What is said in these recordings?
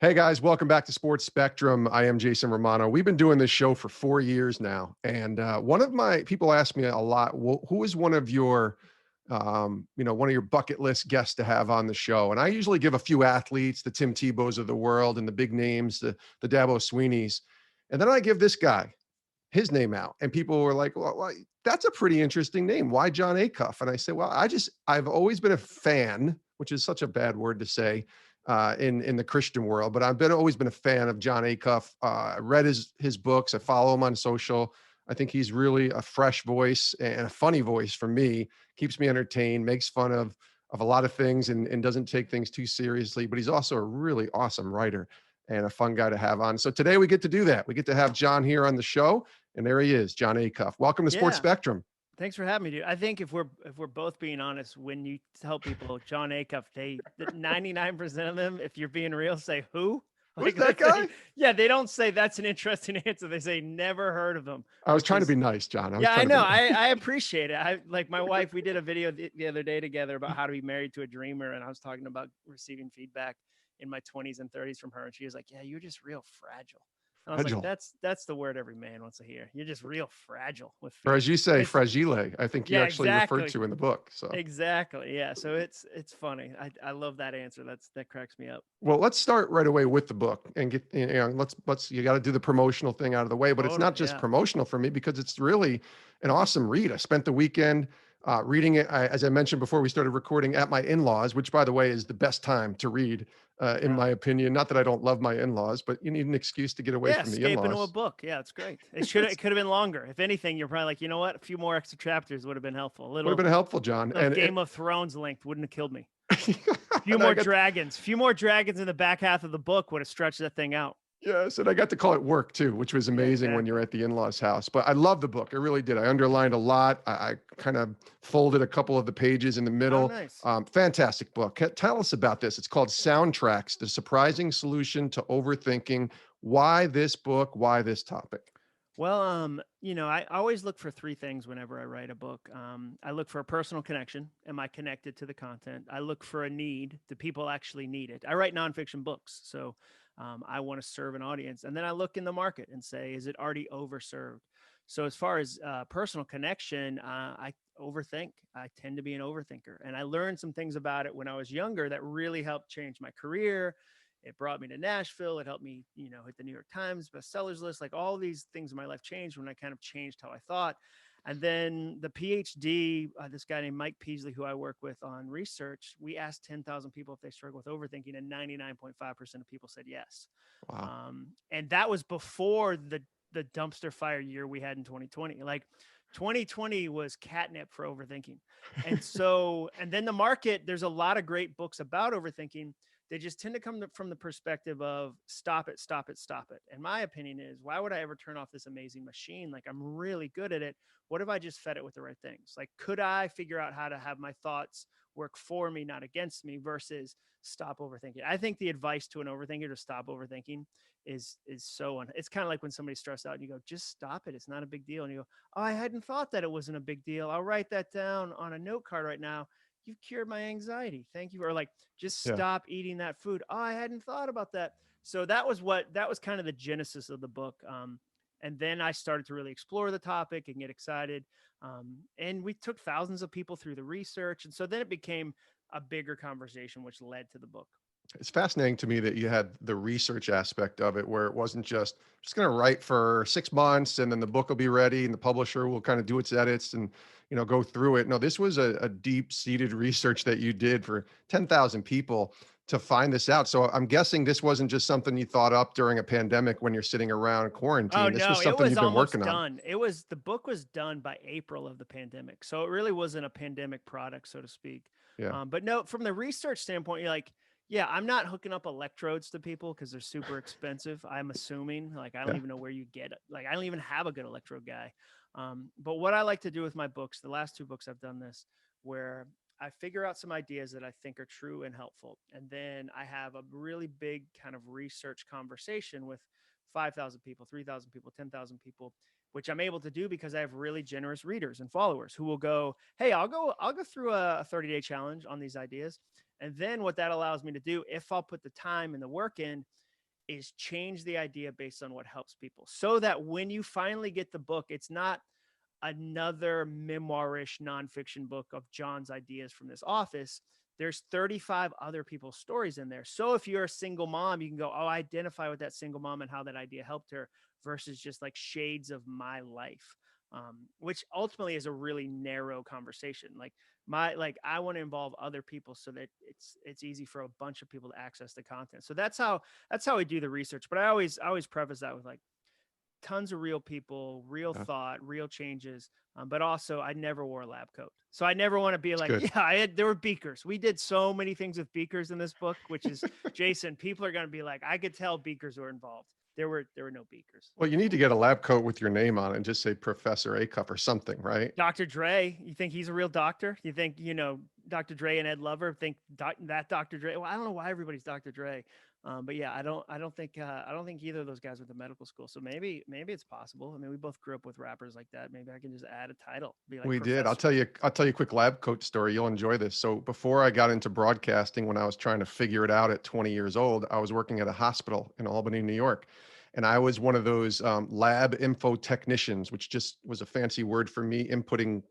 Hey guys, welcome back to Sports Spectrum. I am Jason Romano. We've been doing this show for 4 years now, and one of my people ask me a lot, who is one of your, one of your bucket list guests to have on the show? And I usually give a few athletes, the Tim Tebows of the world, and the big names, the Dabo Sweeneys, and then I give this guy his name out, and people were like, "Well, that's a pretty interesting name. Why Jon Acuff?" And I said, "Well, I've always been a fan, which is such a bad word to say in the Christian world, but always been a fan of Jon Acuff. I read his books. I follow him on social. I think he's really a fresh voice and a funny voice for me. Keeps me entertained, makes fun of a lot of things, and doesn't take things too seriously. But he's also a really awesome writer and a fun guy to have on. So today we get to do that. We get to have Jon here on the show, and there he is, Jon Acuff. Welcome to Sports Yeah. Spectrum. Thanks for having me, dude. I think if we're both being honest, when you tell people Jon Acuff, 99% of them, if you're being real, say who? Who's Like they that say, guy? yeah, they don't say that's an interesting answer. They say never heard of them, I was which trying to be is nice, Jon. I was yeah, I trying to be know. nice. I appreciate it. I like my wife. We did a video the other day together about how to be married to a dreamer, and I was talking about receiving feedback in my 20s and 30s from her, and she was like, "Yeah, you're just real fragile." And I was like, Fragile. "That's the word every man wants to hear. You're just real fragile with Or as you feelings." say, And it's fragile, I think you yeah, actually referred exactly. to in the book. So, Exactly. Yeah. So it's funny. I love that answer. That cracks me up. well, let's start right away with the book and get, let's, you got to do the promotional thing out of the way, but it's not Totally. just Yeah. promotional for me because it's really an awesome read. I spent the weekend reading it, as I mentioned before we started recording, at my in-laws, which by the way is the best time to read, in Yeah. my opinion. Not that I don't love my in-laws, but you need an excuse to get away Yeah. from the Escape into a in-laws. book. Yeah, it's great. It could have been longer. If anything, you're probably like, you know what? A few more extra chapters would have been helpful. A Would have been helpful, Jon. little Game of Thrones length wouldn't have killed me. Few and I more got dragons. Few more dragons in the back half of the book would have stretched that thing out. Yes, and I got to call it work too, which was Yeah, amazing when you're exactly. at the in-laws house. But I love the book. I really did. I underlined a lot. I kind of folded a couple of the pages in the Oh, middle. nice. Fantastic book. Tell us about this. It's called Soundtracks: The Surprising Solution to Overthinking. Why this book? Why this topic? Well, I always look for three things whenever I write a book. I look for a personal connection. Am I connected to the content? I look for a need. Do people actually need it? I write nonfiction books, so I want to serve an audience. And then I look in the market and say, is it already overserved? So as far as personal connection, I overthink. I tend to be an overthinker, and I learned some things about it when I was younger that really helped change my career. It brought me to Nashville. It helped me, hit the New York Times bestsellers list. Like all these things in my life changed when I kind of changed how I thought. And then the PhD, this guy named Mike Peasley, who I work with on research, we asked 10,000 people if they struggle with overthinking, and 99.5% of people said yes. Wow. And that was before the dumpster fire year we had in 2020. Like 2020 was catnip for overthinking. And then the market, there's a lot of great books about overthinking. They just tend to come from the perspective of stop it, stop it, stop it. And my opinion is, why would I ever turn off this amazing machine? Like, I'm really good at it. What if I just fed it with the right things? Like, could I figure out how to have my thoughts work for me, not against me, versus stop overthinking? I think the advice to an overthinker to stop overthinking it's kind of like when somebody's stressed out and you go, just stop it. It's not a big deal. And you go, oh, I hadn't thought that it wasn't a big deal. I'll write that down on a note card right now. You've cured my anxiety. Thank you. Or like, just Yeah. stop eating that food. Oh, I hadn't thought about that. So that was kind of the genesis of the book. And then I started to really explore the topic and get excited. And we took thousands of people through the research. And so then it became a bigger conversation, which led to the book. It's fascinating to me that you had the research aspect of it, where it wasn't just going to write for 6 months and then the book will be ready and the publisher will kind of do its edits and go through it. No, this was a deep-seated research that you did for 10,000 people to find this out. So I'm guessing this wasn't just something you thought up during a pandemic when you're sitting around Oh quarantine. This was no, it something was you've been almost working on. done. The book was done by April of the pandemic. So it really wasn't a pandemic product, so to speak. Yeah. But no, from the research standpoint, you're like, yeah, I'm not hooking up electrodes to people because they're super expensive. I'm assuming, like, I don't Yeah. even know where you get it. Like, I don't even have a good electrode guy. But what I like to do with my books, the last two books I've done this, where I figure out some ideas that I think are true and helpful. And then I have a really big kind of research conversation with 5,000 people, 3,000 people, 10,000 people, which I'm able to do because I have really generous readers and followers who will go, hey, I'll go through a 30-day challenge on these ideas. And then what that allows me to do, if I'll put the time and the work in, is change the idea based on what helps people, so that when you finally get the book, it's not another memoirish nonfiction book of John's ideas from this office. There's 35 other people's stories in there. So if you're a single mom, you can go, oh, identify with that single mom and how that idea helped her, versus just like shades of my life, which ultimately is a really narrow conversation. Like I want to involve other people so that it's easy for a bunch of people to access the content. So that's how we do the research. But I always preface that with like, tons of real people, real Yeah, thought, real changes. But also, I never wore a lab coat. So I never want to be it's like, good. yeah, there were beakers. We did so many things with beakers in this book, which is, Jason, people are going to be like, I could tell beakers were involved. There were no beakers. Well, you need to get a lab coat with your name on it and just say Professor Acuff or something, right? Dr. Dre, you think he's a real doctor? You think, Dr. Dre and Ed Lover think that Dr. Dre? Well, I don't know why everybody's Dr. Dre. But yeah, I don't think either of those guys went to medical school. So maybe it's possible. I mean, we both grew up with rappers like that. Maybe I can just add a title, be like We did. I'll Professor. tell you. I'll tell you a quick lab coat story. You'll enjoy this. So before I got into broadcasting, when I was trying to figure it out at 20 years old, I was working at a hospital in Albany, New York, and I was one of those lab info technicians, which just was a fancy word for me inputting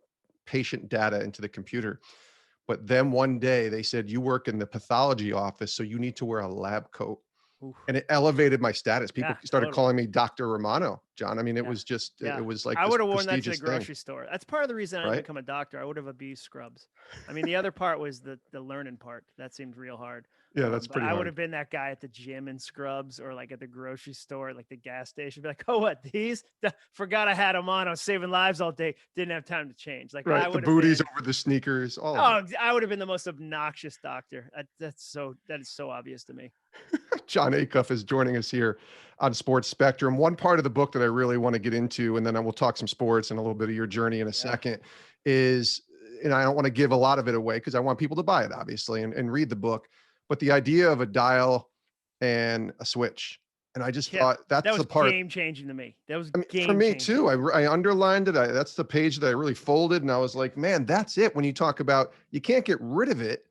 patient data into the computer. But then one day they said, "You work in the pathology office, so you need to wear a lab coat." Oof. And it elevated my status. People Yeah, started totally. calling me Dr. Romano, John. I mean, it Yeah. was just, it Yeah. was like I this would have worn that to the prestigious thing, grocery store. That's part of the reason I didn't right? become a doctor. I would have abused scrubs. I mean, the other part was the learning part. That seemed real hard. Yeah, that's But pretty I would hard. have been that guy at the gym in scrubs, or like at the grocery store, like the gas station. Be like, oh, what, these? Forgot I had them on. I was saving lives all day. Didn't have time to change. Like I Right. The would have booties been. over the sneakers, all of it. Oh, I would have been the most obnoxious doctor. That is so obvious to me. Jon Acuff is joining us here on Sports Spectrum. One part of the book that I really want to get into, and then I will talk some sports and a little bit of your journey in a Yeah. second, is, and I don't want to give a lot of it away because I want people to buy it, obviously, and read the book, but the idea of a dial and a switch. And I just Yeah. thought That that's the was part. game changing to me. That was I mean, for game me changing. too, I underlined it. That's the page that I really folded, and I was like, man, that's it. When you talk about, you can't get rid of it,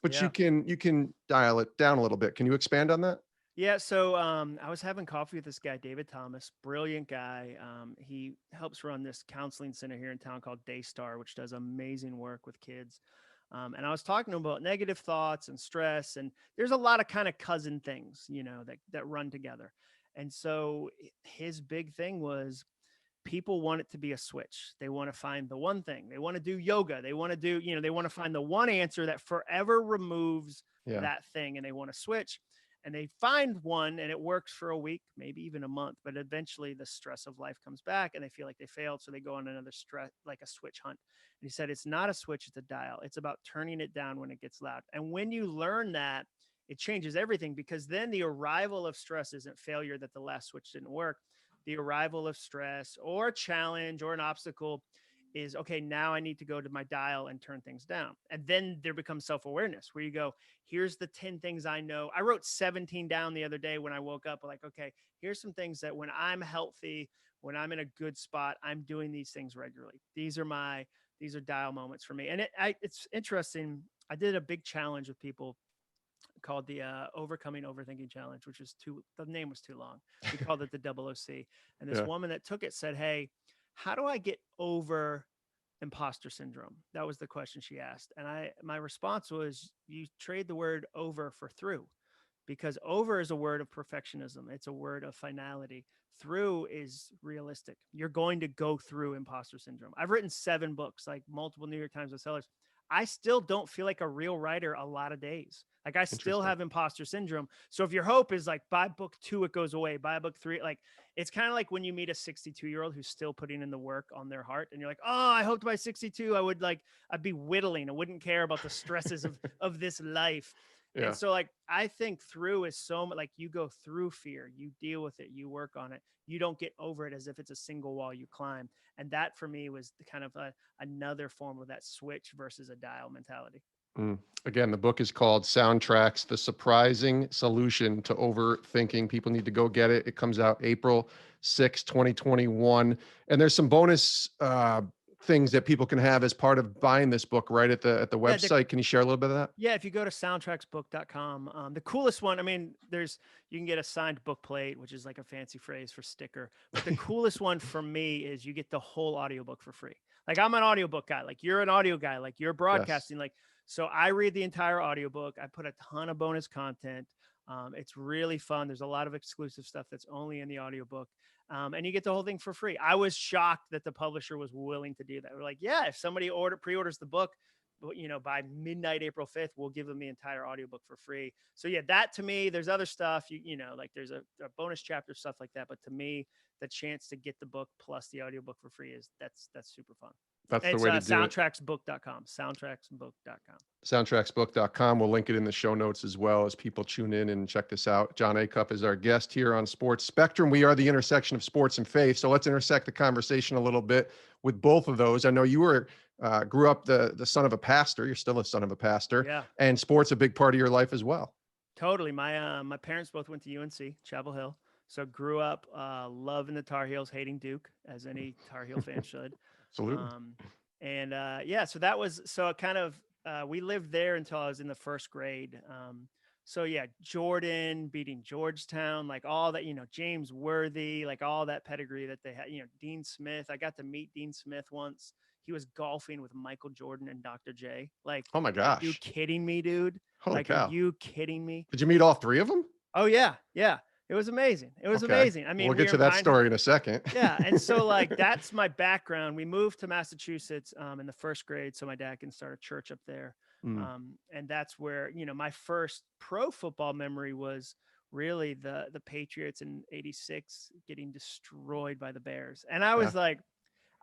but Yeah. you can dial it down a little bit. Can you expand on that? Yeah, so I was having coffee with this guy, David Thomas, brilliant guy. He helps run this counseling center here in town called Daystar, which does amazing work with kids. And I was talking to him about negative thoughts and stress, and there's a lot of kind of cousin things, that run together. And so his big thing was, people want it to be a switch. They want to find the one thing. They want to do yoga. They want to do, they want to find the one answer that forever removes Yeah. that thing, and they want to switch. And they find one and it works for a week, maybe even a month, but eventually the stress of life comes back and they feel like they failed. So they go on another stress, like a switch hunt. And he said, it's not a switch, it's a dial. It's about turning it down when it gets loud. And when you learn that, it changes everything, because then the arrival of stress isn't failure that the last switch didn't work. The arrival of stress or a challenge or an obstacle is, okay, now I need to go to my dial and turn things down. And then there becomes self-awareness, where you go, here's the 10 things I know. I wrote 17 down the other day when I woke up, like, okay, here's some things that when I'm healthy, when I'm in a good spot, I'm doing these things regularly. These are dial moments for me. And it's interesting. I did a big challenge with people called the Overcoming Overthinking Challenge, which was the name was too long. We called it the double OC. And this Yeah. woman that took it said, hey, how do I get over imposter syndrome? That was the question she asked. And my response was, you trade the word over for through, because over is a word of perfectionism. It's a word of finality. Through is realistic. You're going to go through imposter syndrome. I've written 7 books, like multiple New York Times bestsellers. I still don't feel like a real writer a lot of days. Like I still Interesting. have imposter syndrome. So if your hope is like, by book 2, it goes away, by book 3, like it's kind of like when you meet a 62-year-old who's still putting in the work on their heart, and you're like, oh, I hoped by 62, I'd be whittling. I wouldn't care about the stresses of this life. And Yeah. so like, I think through is so much, like you go through fear, you deal with it, you work on it. You don't get over it as if it's a single wall you climb. And that for me was the kind of another form of that switch versus a dial mentality. Mm. Again, the book is called Soundtracks: The Surprising Solution to Overthinking. People need to go get it. It comes out April 6, 2021. And there's some bonus things that people can have as part of buying this book right at the Yeah, website. Can you share a little bit of that? yeah, if you go to soundtracksbook.com, the coolest one, I mean, you can get a signed book plate, which is like a fancy phrase for sticker. But the coolest one for me is you get the whole audiobook for free. Like I'm an audiobook guy, like you're an audio guy, like you're Yes. broadcasting, like so I read the entire audiobook. I put a ton of bonus content. It's really fun. There's a lot of exclusive stuff that's only in the audiobook. And you get the whole thing for free. I was shocked that the publisher was willing to do that. We're like, yeah, if somebody pre-orders the book, by midnight April 5th, we'll give them the entire audiobook for free. So yeah, that to me, there's other stuff, like there's a bonus chapter, stuff like that. But to me, the chance to get the book plus the audiobook for free that's super fun. That's And the it's way to do it. soundtracksbook.com, soundtracksbook.com. Soundtracksbook.com. We'll link it in the show notes as well as people tune in and check this out. Jon Acuff is our guest here on Sports Spectrum. We are the intersection of sports and faith. So let's intersect the conversation a little bit with both of those. I know you grew up the son of a pastor. You're still a son of a pastor. Yeah, And sports a big part of your life as well. totally. My parents both went to UNC, Chapel Hill. So grew up loving the Tar Heels, hating Duke, as any Tar Heel fan should. Absolutely. Yeah, so that was so it kind of we lived there until I was in the first grade. So yeah, Jordan beating Georgetown, like all that, James Worthy, like all that pedigree that they had, Dean Smith. I got to meet Dean Smith once. He was golfing with Michael Jordan and Dr. J. Like, Oh my are you gosh. kidding me, dude? Holy Like, cow. are you kidding me? Did you meet all three of them? Oh yeah, yeah. It was amazing. It was Okay. amazing. I We'll mean, we get were to in that Pine. story in a second. Yeah, and so like that's my background. We moved to Massachusetts in the first grade, so my dad can start a church up there, Mm, and that's where my first pro football memory was really the Patriots in '86 getting destroyed by the Bears, and I yeah. was like,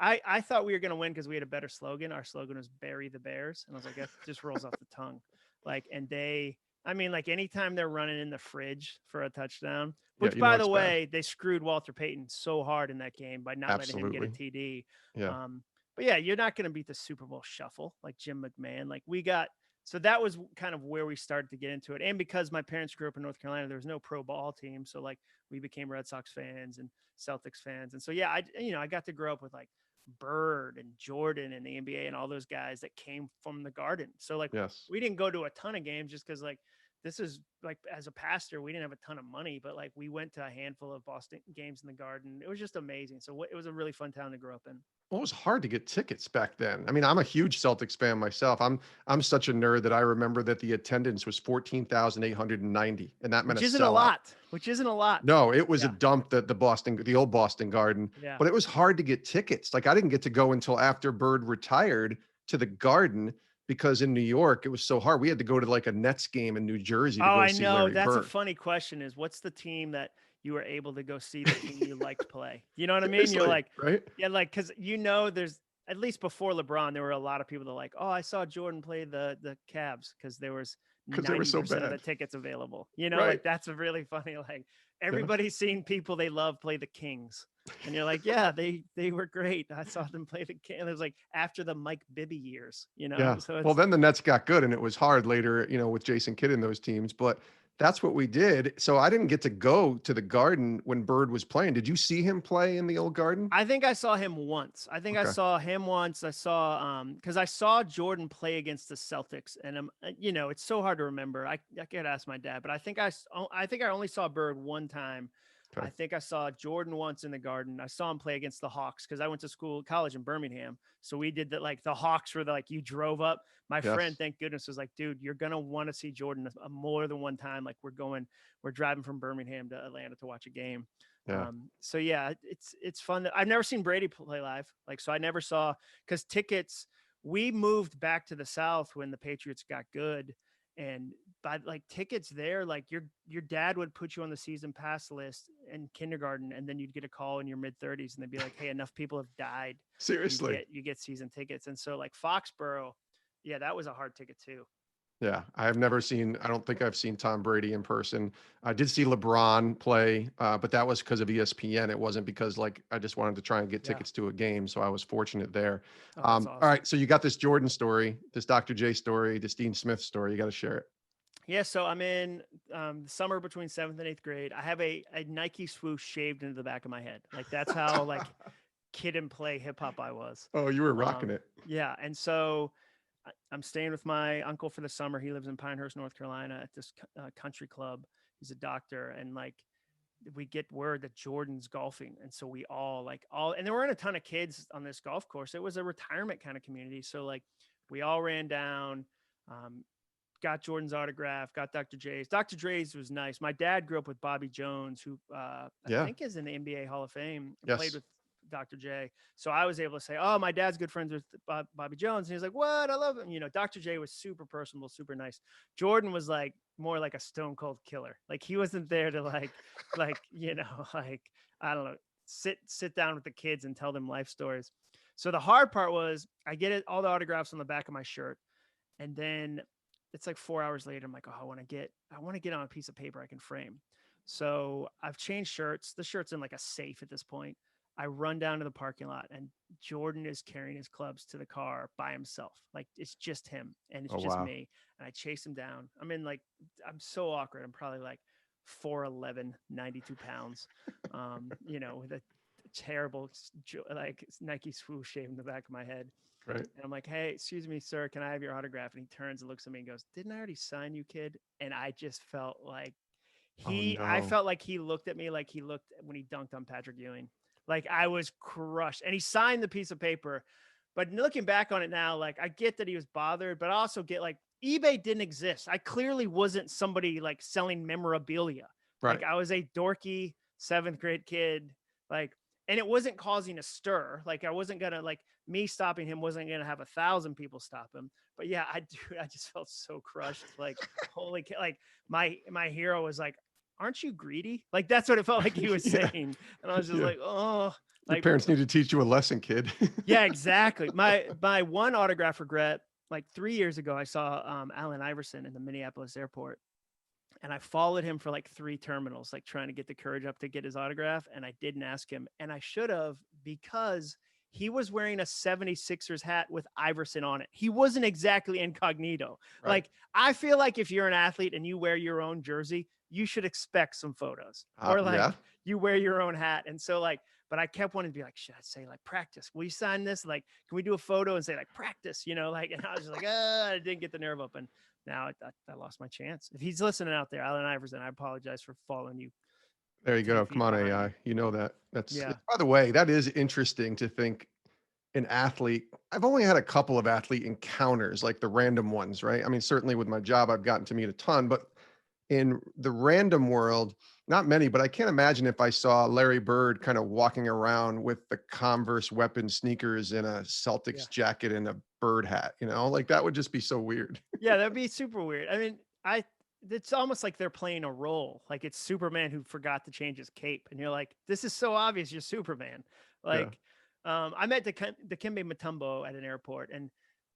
I thought we were gonna win because we had a better slogan. Our slogan was "Bury the Bears," and I was like, that just rolls off the tongue, like, and they. I mean, like anytime they're running in the fridge for a touchdown, Yeah. which You know by the it's bad. way, they screwed Walter Payton so hard in that game by not letting him get a Absolutely. TD. Yeah. But yeah, you're not going to beat the Super Bowl shuffle like Jim McMahon. Like so that was kind of where we started to get into it. And because my parents grew up in North Carolina, there was no pro ball team. So like we became Red Sox fans and Celtics fans. And so, yeah, I got to grow up with like Bird and Jordan and the NBA and all those guys that came from the Garden. So like Yes. we didn't go to a ton of games just because like this is like as a pastor we didn't have a ton of money, but like we went to a handful of Boston games in the Garden. It was just amazing. So it was a really fun town to grow up in. Well, it was hard to get tickets back then. I mean, I'm a huge Celtics fan myself. I'm such a nerd that I remember that the attendance was 14,890, and that meant Which a isn't a sellout. lot. Which isn't a lot. No, it was a Yeah. dump, the old Boston Garden, Yeah. but it was hard to get tickets. Like I didn't get to go until after Bird retired to the Garden because in New York it was so hard. We had to go to like a Nets game in New Jersey to Oh, go I see know. Larry That's a Bird. funny question is what's the team that you were able to go see the team you liked play? You know what I mean? You're Seriously, like, right? yeah, like, cause there's at least before LeBron, there were a lot of people that like, oh, I saw Jordan play the Cavs because there was Because they were so 90% of the bad. tickets available. Right. Like that's a really funny, like Yeah. everybody's seen people they love play the Kings. And you're like, yeah, they were great. I saw them play the Kings. It was like after the Mike Bibby years, Yeah. So Well, it's then the Nets got good and it was hard later, with Jason Kidd in those teams, but that's what we did. So I didn't get to go to the Garden when Bird was playing. Did you see him play in the old Garden? I think I saw him once. Okay. I saw because I saw Jordan play against the Celtics, and it's so hard to remember. I could ask my dad, but I think I only saw Bird one time. Okay. I think I saw Jordan once in the Garden. I saw him play against the Hawks because I went to college in Birmingham. So we did that. Like the Hawks were like you drove up. My friend, Yes. thank goodness, was like, dude, you're gonna want to see Jordan more than one time. Like we're driving from Birmingham to Atlanta to watch a game. Yeah. So yeah, it's fun. I've never seen Brady play live. Like, so I never saw, because tickets, we moved back to the South when the Patriots got good. And by like tickets there, like your dad would put you on the season pass list in kindergarten, and then you'd get a call in your mid 30s and they'd be like, hey, enough people have died. Seriously. You get season tickets. And so like Foxborough, yeah, that was a hard ticket too. Yeah, I don't think I've seen Tom Brady in person. I did see LeBron play, but that was because of ESPN. It wasn't because like I just wanted to try and get Yeah. tickets to a game. So I was fortunate there. Oh, that's All awesome. right. So you got this Jordan story, this Dr. J story, this Dean Smith story. You got to share it. Yeah, so I'm in summer between 7th and 8th grade. I have a Nike swoosh shaved into the back of my head. Like that's how like kid and play hip hop I was. Oh, you were rocking it. Yeah. And so I'm staying with my uncle for the summer. He lives in Pinehurst, North Carolina at this country club. He's a doctor. And like, we get word that Jordan's golfing. And so we and there weren't a ton of kids on this golf course. It was a retirement kind of community. So like we all ran down, got Jordan's autograph, got Dr. J's. Dr. J's was nice. My dad grew up with Bobby Jones, who I think is in the NBA Hall of Fame, played with Dr. J. So I was able to say, oh, my dad's good friends with Bobby Jones. And he's like, what? I love him. You know, Dr. J was super personable, super nice. Jordan was like more like a stone cold killer. Like he wasn't there to like, you know, like, I don't know, sit down with the kids and tell them life stories. So the hard part was I get all the autographs on the back of my shirt. And then it's like 4 hours later. I'm like, oh, I want to get on a piece of paper I can frame. So I've changed shirts. The shirt's in like a safe at this point. I run down to the parking lot and Jordan is carrying his clubs to the car by himself. Like it's just him and it's just me. And I chase him down. I'm so awkward. I'm probably like 4'11", 92 pounds, you know, with a terrible like Nike swoosh shave in the back of my head. Right. And I'm like, hey, excuse me, sir, can I have your autograph? And he turns and looks at me and goes, didn't I already sign you, kid? And I just felt like I felt like he looked at me like he looked when he dunked on Patrick Ewing. Like I was crushed. And he signed the piece of paper. But looking back on it now, like I get that he was bothered, but I also get like eBay didn't exist. I clearly wasn't somebody like selling memorabilia. Right. Like I was a dorky 7th grade kid. Like, and it wasn't causing a stir. Like I wasn't going to like me stopping him wasn't going to have 1,000 people stop him. But yeah, I just felt so crushed. Like, holy, like my hero was like, aren't you greedy? Like, that's what it felt like he was saying. And I was just like, oh, your like parents need to teach you a lesson, kid. Yeah, exactly. My one autograph regret, like 3 years ago, I saw Allen Iverson in the Minneapolis airport. And I followed him for like 3 terminals, like trying to get the courage up to get his autograph. And I didn't ask him. And I should have, because he was wearing a 76ers hat with Iverson on it. He wasn't exactly incognito. Right. Like, I feel like if you're an athlete and you wear your own jersey, you should expect some photos or like you wear your own hat. And so like, but I kept wanting to be like, should I say like practice? Will you sign this? Like, can we do a photo and say like practice, you know, like, and I was just like, I didn't get the nerve up. And now I lost my chance. If he's listening out there, Allen Iverson, I apologize for following you. There you go. Come on, AI. You know that. That's by the way, that is interesting to think an athlete. I've only had a couple of athlete encounters, like the random ones, right? I mean, certainly with my job, I've gotten to meet a ton, but in the random world, not many, but I can't imagine if I saw Larry Bird kind of walking around with the Converse weapon sneakers and a Celtics jacket and a bird hat, you know, like that would just be so weird. Yeah, that'd be super weird. I mean, it's almost like they're playing a role. Like it's Superman who forgot to change his cape. And you're like, this is so obvious you're Superman. Like, I met Dikembe Mutombo at an airport. And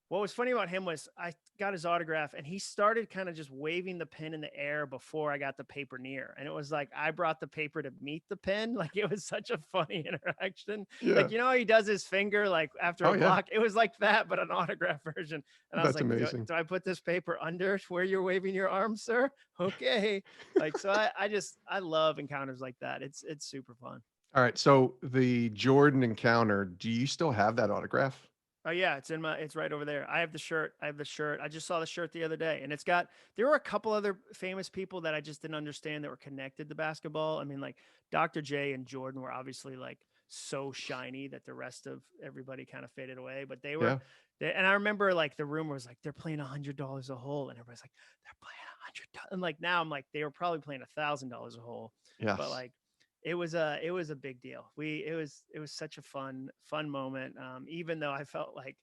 what was funny about him was I got his autograph and he started kind of just waving the pen in the air before I got the paper near. And it was like, I brought the paper to meet the pen. Like it was such a funny interaction. Like, you know, he does his finger like after a block. It was like that, but an autograph version. And I was like, amazing. Do I put this paper under where you're waving your arm, sir? Okay. Like, so I love encounters like that. It's super fun. All right. So the Jordan encounter, do you still have that autograph? Oh yeah, it's right over there. I have the shirt. I just saw the shirt the other day and there were a couple other famous people that I just didn't understand that were connected to basketball. I mean, like Dr. J and Jordan were obviously like so shiny that the rest of everybody kind of faded away, but they were, and I remember like the rumor was like, they're playing $100 a hole. And everybody's like, they're playing $100. And like, now I'm like, they were probably playing $1,000 a hole. Yeah. But like, it was a big deal. It was such a fun moment. Even though I felt like,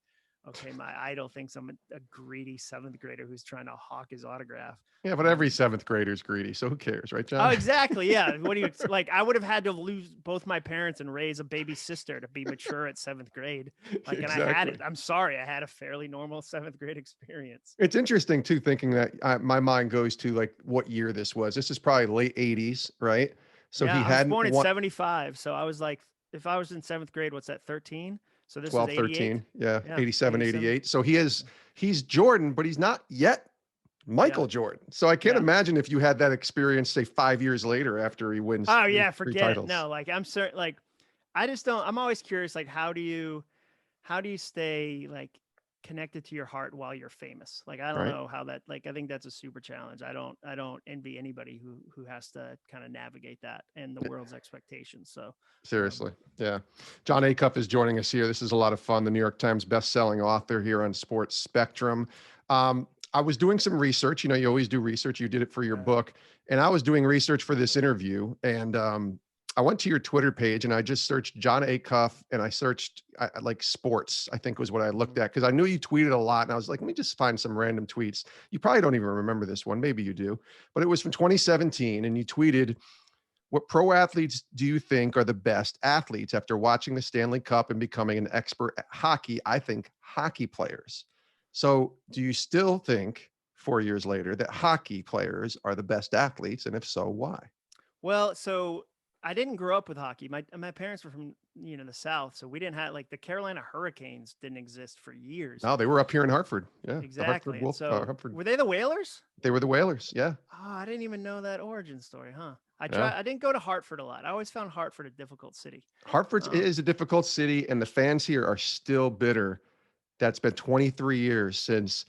okay, my idol thinks I'm a greedy 7th grader who's trying to hawk his autograph. Yeah, but every 7th grader is greedy, so who cares, right, John? Oh, exactly. Yeah. What do you like? I would have had to lose both my parents and raise a baby sister to be mature at 7th grade. Like, and I had it. I'm sorry, I had a fairly normal 7th grade experience. It's interesting too, thinking that my mind goes to like what year this was. This is probably late 80s, right? So he I was born in 75. So I was like, if I was in 7th grade, what's that, 13? So this 12, is 13. Yeah. 87, 88. So he's Jordan, but he's not yet Michael Jordan. So I can't imagine if you had that experience, say 5 years later after he wins. Oh yeah. Forget it. No, like I'm certain, like I just don't. I'm always curious. Like, how do you stay like connected to your heart while you're famous? Like, I don't Right. know how that. Like, I think that's a super challenge. I don't envy anybody who has to kind of navigate that and the world's expectations. So, um, Seriously. Yeah. Jon Acuff is joining us here. This is a lot of fun. The New York Times best-selling author here on Sports Spectrum. I was doing some research. You always do research. You did it for your yeah. book. And I was doing research for this interview. And I went to your Twitter page and I just searched Jon Acuff and I searched like sports, I think was what I looked Mhm. at because I knew you tweeted a lot. And I was like, let me just find some random tweets. You probably don't even remember this one. Maybe you do. But it was from 2017. And you tweeted, what pro athletes do you think are the best athletes after watching the Stanley Cup and becoming an expert at hockey? I think hockey players. So, do you still think 4 years later that hockey players are the best athletes? And if so, why? Well, so I didn't grow up with hockey. My parents were from the South, so we didn't have like the Carolina Hurricanes didn't exist for years. No, they were up here in Hartford. Yeah, the Hartford Exactly, and Wolf, so Hartford. were they the Whalers? They were the Whalers. Yeah, Oh, I didn't even know that origin story, huh? yeah. I didn't go to Hartford a lot. I always found Hartford a difficult city. Hartford Um, is a difficult city, and the fans here are still bitter. That's been 23 years since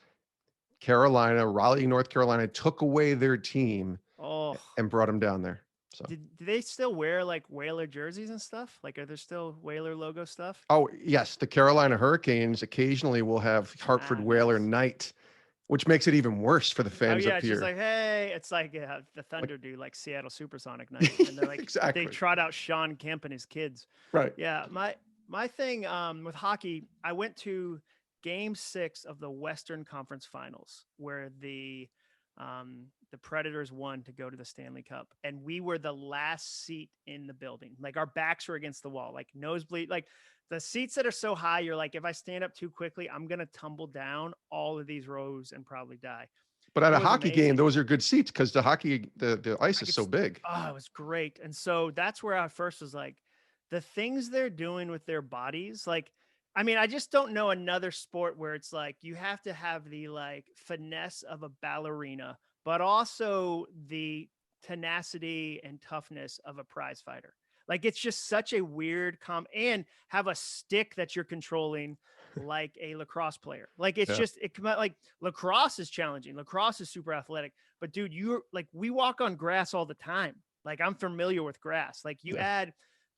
Carolina, Raleigh, North Carolina, took away their team oh, and brought them down there. So. do they still wear like Whaler jerseys and stuff? Like, are there still Whaler logo stuff? Oh, yes, the Carolina Hurricanes occasionally will have Hartford Ah, Whaler nice. night, which makes it even worse for the Oh fans yeah, up it's just here. like, hey, it's like the Like Thunder do like Seattle Supersonic night, and they're like they exactly. trot out Sean Kemp and his kids. Right. Yeah, my thing with hockey, I went to Game 6 of the Western Conference Finals, where the Predators won to go to the Stanley Cup, and we were the last seat in the building. Like our backs were against the wall, like nosebleed, like the seats that are so high, you're like, if I stand up too quickly, I'm gonna tumble down all of these rows and probably die. But at It a was hockey game, amazing. those are good seats because the ice I is could, so big. oh, it was great. And so that's where I first was like, the things they're doing with their bodies, like, I mean, I just don't know another sport where it's like you have to have the like finesse of a ballerina, but also the tenacity and toughness of a prize fighter. Like it's just such a weird and have a stick that you're controlling like a lacrosse player. Like it's Yeah. just it come out like lacrosse is challenging. Lacrosse is super athletic, but dude, you're like we walk on grass all the time. Like I'm familiar with grass. Like Yeah.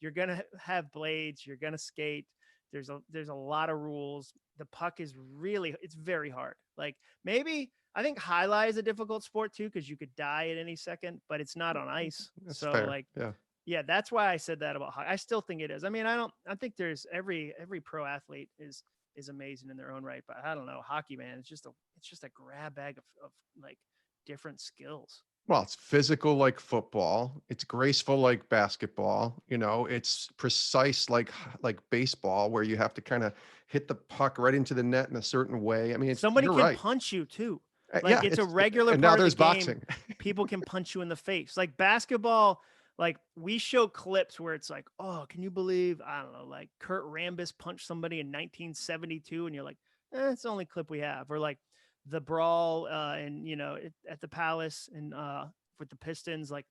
you're gonna have blades, you're gonna skate. There's a lot of rules. The puck is really it's very hard. Like maybe I think highlight is a difficult sport too because you could die at any second, but it's not on ice. That's So fair. like Yeah. yeah, that's why I said that about hockey. I still think it is. I mean, I think there's every pro athlete is amazing in their own right, but I don't know, hockey, man, it's just a grab bag of like different skills. Well, it's physical like football. It's graceful like basketball. It's precise like baseball, where you have to kind of hit the puck right into the net in a certain way. I mean, Somebody you're can right. punch you too. Like Yeah, it's a regular and now part of the there's game. boxing. People can punch you in the face. Like basketball, like we show clips where it's like, oh, can you believe, I don't know, like Kurt Rambis punched somebody in 1972, and you're like, it's the only clip we have. Or like the brawl and at the Palace and with the Pistons, like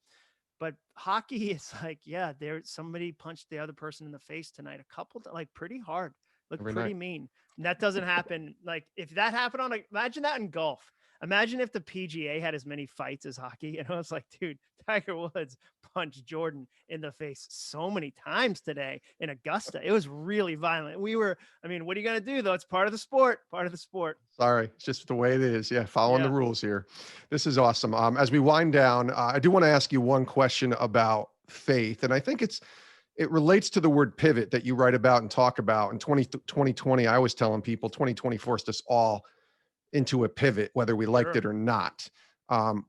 but hockey is like, yeah, there somebody punched the other person in the face tonight. A couple like pretty hard, looked Every pretty night. mean. And that doesn't happen. Like if that happened imagine that in golf. Imagine if the PGA had as many fights as hockey. And I was like, dude, Tiger Woods punched Jordan in the face so many times today in Augusta. It was really violent. I mean, what are you gonna do though? It's part of the sport. Part of the sport. Sorry, it's just the way it is. Yeah, following the Yeah. rules here. This is awesome. As we wind down, I do want to ask you one question about faith, and I think it relates to the word pivot that you write about and talk about. In 2020, I was telling people 2020 forced us all into a pivot, whether we liked Sure. it or not.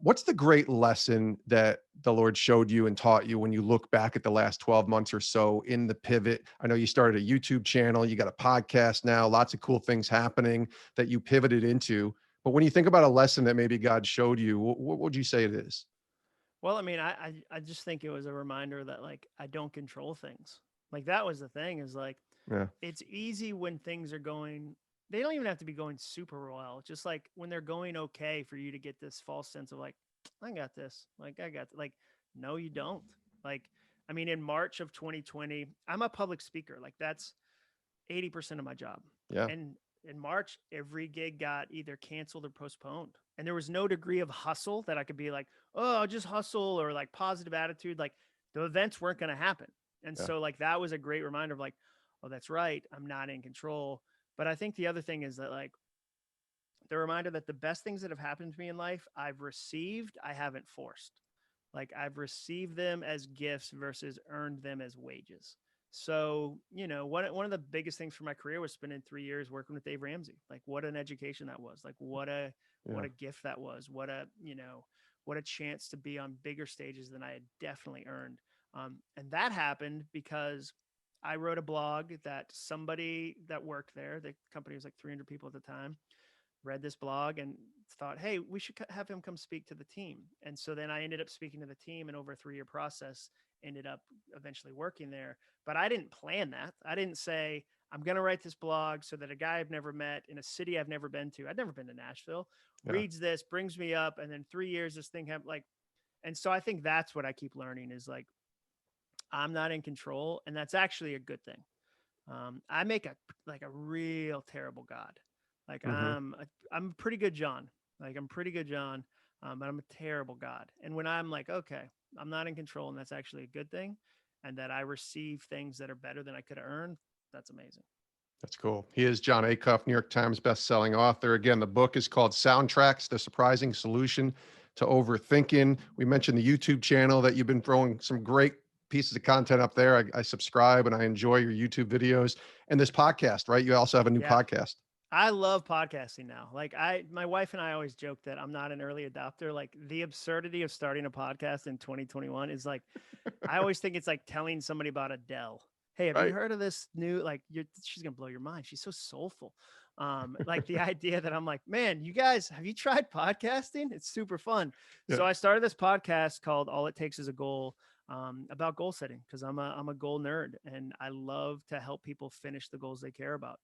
What's the great lesson that the Lord showed you and taught you when you look back at the last 12 months or so in the pivot? I know you started a YouTube channel, you got a podcast now, lots of cool things happening that you pivoted into. But when you think about a lesson that maybe God showed you, what would you say it is? Well, I mean, I just think it was a reminder that like I don't control things. Like that was the thing is like Yeah. it's easy when things are going they don't even have to be going super well. Just like when they're going okay for you to get this false sense of like I got this. Like I got like no you don't. Like I mean, in March of 2020, I'm a public speaker. Like that's 80% of my job. Yeah. And in March, every gig got either canceled or postponed. And there was no degree of hustle that I could be like, oh, I'll just hustle or like positive attitude. Like the events weren't going to happen. And Yeah. so like that was a great reminder of like, oh, that's right. I'm not in control. But I think the other thing is that like the reminder that the best things that have happened to me in life, I've received, I haven't forced. Like I've received them as gifts versus earned them as wages. So, you know, one of the biggest things for my career was spending 3 years working with Dave Ramsey. Like what an education that was. Like what Yeah. a gift that was. What a, you know, what a chance to be on bigger stages than I had definitely earned. And that happened because I wrote a blog that somebody that worked there, the company was like 300 people at the time, read this blog and thought, hey, we should have him come speak to the team. And so then I ended up speaking to the team, and over a 3-year process, ended up eventually working there. But I didn't plan that. I didn't say, I'm going to write this blog so that a guy I've never met in a city I've never been to, I'd never been to Nashville, Yeah. reads this, brings me up. And then 3 years, this thing happened. Like, and so I think that's what I keep learning is like, I'm not in control. And that's actually a good thing. I make a real terrible God. Like Hmm. I'm a pretty good John. Like I'm pretty good John, but I'm a terrible God. And when I'm like, okay, I'm not in control, and that's actually a good thing, and that I receive things that are better than I could have earned, that's amazing. That's cool. He is Jon Acuff, New York Times best-selling author. Again, the book is called Soundtracks: The Surprising Solution to Overthinking. We mentioned the YouTube channel that you've been throwing some great pieces of content up there. I subscribe and I enjoy your YouTube videos and this podcast, right? You also have a new Yeah. podcast. I love podcasting now. Like my wife and I always joke that I'm not an early adopter. Like the absurdity of starting a podcast in 2021 is like, I always think it's like telling somebody about Adele. Hey, have you Right. heard of this new, like she's going to blow your mind. She's so soulful. Like the idea that I'm like, man, you guys, have you tried podcasting? It's super fun. Yeah. So I started this podcast called All It Takes Is a Goal, about goal setting. Cause I'm a goal nerd and I love to help people finish the goals they care about.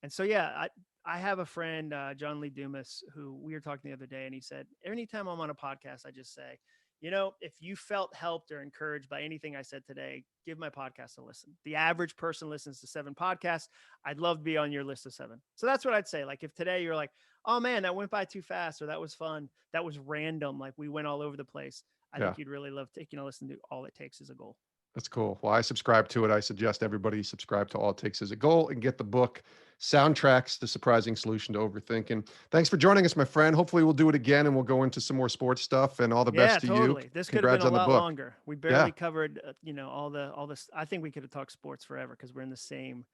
And so, yeah, I have a friend, John Lee Dumas, who we were talking the other day, and he said, anytime I'm on a podcast, I just say, you know, if you felt helped or encouraged by anything I said today, give my podcast a listen. The average person listens to 7 podcasts. I'd love to be on your list of 7. So that's what I'd say. Like if today you're like, oh man, that went by too fast, or that was fun, that was random, like we went all over the place, I Yeah. think you'd really love taking a listen to All It Takes Is a Goal. That's cool. Well, I subscribe to it. I suggest everybody subscribe to All It Takes Is a Goal and get the book Soundtracks: The Surprising Solution to Overthinking. Thanks for joining us, my friend. Hopefully we'll do it again and we'll go into some more sports stuff, and all the Yeah, best to you. totally. This could have been Congrats a on the lot book. longer. We Yeah. barely covered, you know, all this. I think we could have talked sports forever because we're in the same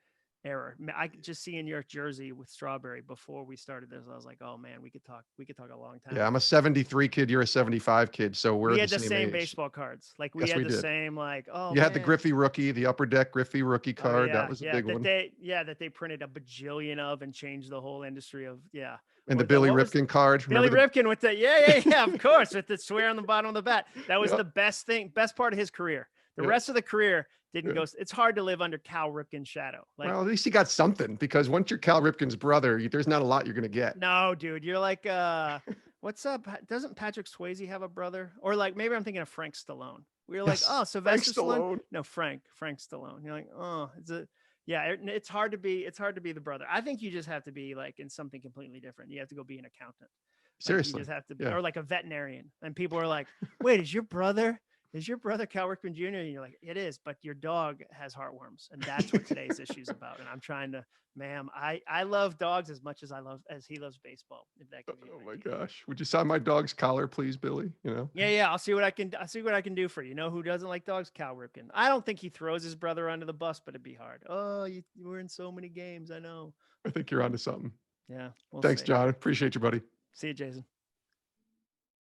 era. I could just see in your jersey with strawberry before we started this. I was like, oh man, we could talk a long Yeah. time. I'm a 73 kid. You're a 75 kid. So we're We the had the same same age. baseball cards. Like we Yes, had we the did. same, like, oh You had the man. Griffey rookie, the upper deck Griffey rookie Oh card. That yeah, was a yeah. big one. That they printed a bajillion of and changed the whole industry of, yeah. And the Or the Billy what was Ripken card. Billy Remember the, Ripken with the, yeah, of course, with the swear on the bottom of the bat. That was yeah, the best thing, best part of his career. The yeah, rest of the career didn't yeah. go. It's hard to live under Cal Ripken's shadow. Like, Well, at least he got something, because once you're Cal Ripken's brother, there's not a lot you're going to get. no, dude, you're like, what's up? Doesn't Patrick Swayze have a brother? Or like, maybe I'm thinking of Frank Stallone. We were like, Yes. oh, Frank Sylvester Stallone. Stallone. No, Frank Stallone. You're like, oh, yeah, it's hard to be. It's hard to be the brother. I think you just have to be like in something completely different. You have to go be an accountant. Like you Seriously. just have to be, Yeah. or like a veterinarian. And people are like, wait, is your brother Cal Ripken Jr.? And you're like, it is, but your dog has heartworms. And that's what today's issue is about. And I'm trying to, ma'am, I love dogs as much as he loves baseball. If that gives you Oh an my idea. gosh. Would you sign my dog's collar, please, Billy? You know? Yeah. I'll see what I can do for you. You know who doesn't like dogs? Cal Ripken. I don't think he throws his brother under the bus, but it'd be hard. Oh, you were in so many games. I know. I think you're onto something. Yeah. We'll Thanks, see. John. Appreciate you, buddy. See you, Jason.